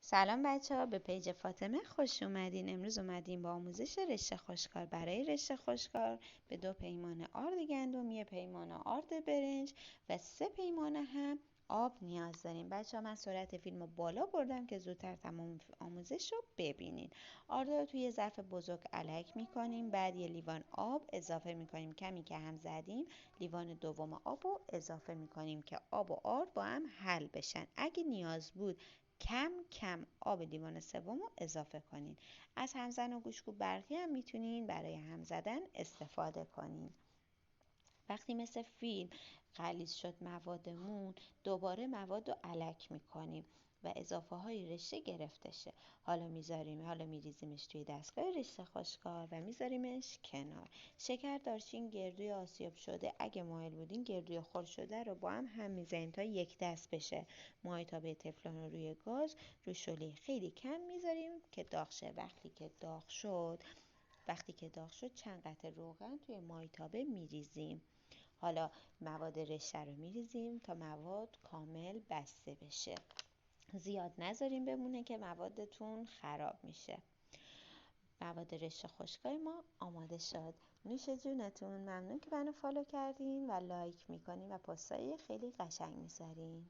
سلام بچه ها، به پیج فاطمه خوش اومدین. امروز اومدیم با آموزش رشته خشکار. برای رشته خشکار به 2 پیمانه آرد گندم، 1 پیمانه آرد برنج و 3 پیمانه هم آب نیاز داریم. بچه ها من سرعت فیلم رو بالا بردم که زودتر تمام آموزش رو ببینین. آرد رو توی ظرف بزرگ الک میکنیم، بعد 1 لیوان آب اضافه میکنیم، کمی که هم زدیم لیوان دوم آب رو اضافه میکنیم که آب و آرد با هم حل بشن. اگه نیاز بود کم کم آب لیوان سوم رو اضافه کنین. از همزن و گوشت برقی هم میتونین برای هم زدن استفاده کنین. وقتی مثل فیلم غلیظ شد موادمون، دوباره مواد رو الک میکنیم و اضافه های رشته گرفته شه. حالا میریزیمش توی دستگاه رشته خشکار و میذاریمش کنار. شکر، دارچین، گردوی آسیاب شده، اگه مایل بودین گردوی خرد شده رو با هم میزنین تا یک دست بشه. مایتابه تفلون رو روی گاز رو شعله خیلی کم میذاریم که داغ شه. وقتی که داغ شد چند قطره روغن توی مایتابه میریزیم. حالا مواد رشته رو میریزیم تا مواد کامل بسته بشه. زیاد نذاریم بمونه که موادتون خراب میشه. مواد رشته خشکای ما آماده شد. نوش جونتون. ممنون که منو فالو کردین و لایک میکنین و پستای خیلی قشنگ میذارین.